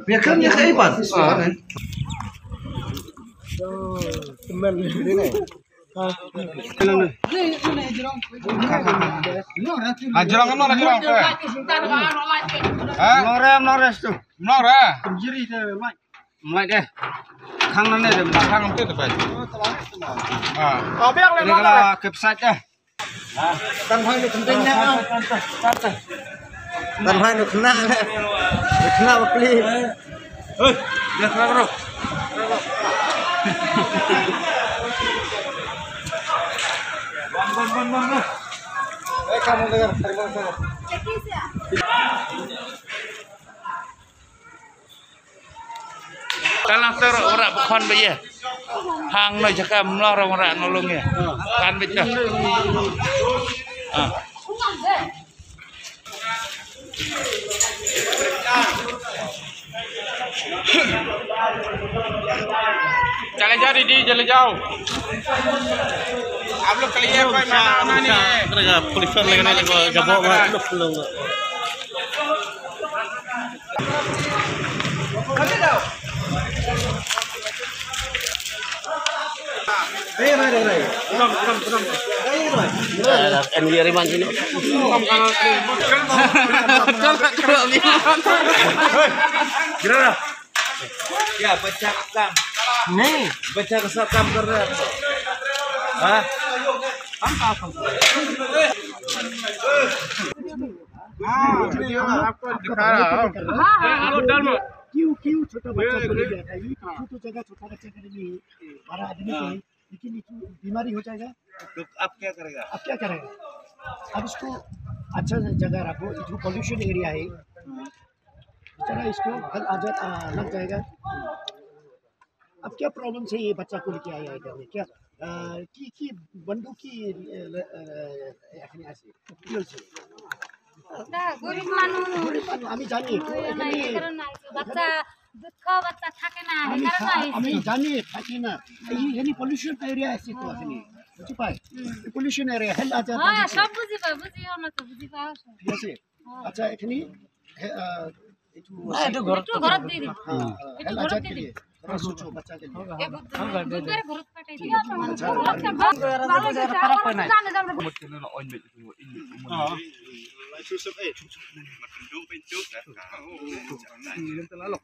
Biarkan dia hebat. Ajrang kan orang ajrang. Nores tu. Nora. Jiri tu, mai. Mulai deh. Khang nanti deh, belakang itu tu kan. Oh, biar Ini kalau website deh. Tan hai nu penting dah. Tan hai nu kena dah. Kena beli. Dah keluar bro. Bon. Kamu dengar, terima kasih. Kalau ter orang bukan beje, hang no cakap melarang orang nolongnya, kan beje. Jalan jauh di jalan jauh. आप लोग के लिए कोई मना नहीं है। Mereka polisi lagi gabok mak belum. Ini dari mana sini? Gimana? Ya baca kam. Nih baca kesal kam karena. Hah? आपको दिखा रहा हूँ। आलू डाल मत। क्यों छोटा बच्चा को ले जाता है? तो जगह छोटा बच्चा के लिए बड़ा आदमी के लिए, लेकिन बीमारी हो जाएगा। तो अब क्या करेगा? अब क्या करेगा? अब इसको अच्छा जगह रखो, इसको पॉल्यूशन एरिया है, जरा इसको लग जाएगा। अब क्या प्रॉब्लम से ये बच्चा को लेके आया इधर में? क्या की बंदूक की গরিব মানুষ আমি জানি বাচ্চা দুঃখ বাচ্চা থাকে না আমি জানি থাকি না এই পলিউশন এরিয়া আছে তো এখানে বুঝি পাই পলিউশন এরিয়া হেল আছে হ্যাঁ সব বুঝি পাই বুঝিও না তো বুঝি পাও ঠিক আছে আচ্ছা এখানে একটু ঘর দিয়ে দিই হেল আছে के लिए थोड़ा सोचो बच्चा के लिए हम घर दे घर পাঠাই দিই জানে আমরা Susuk Lalok.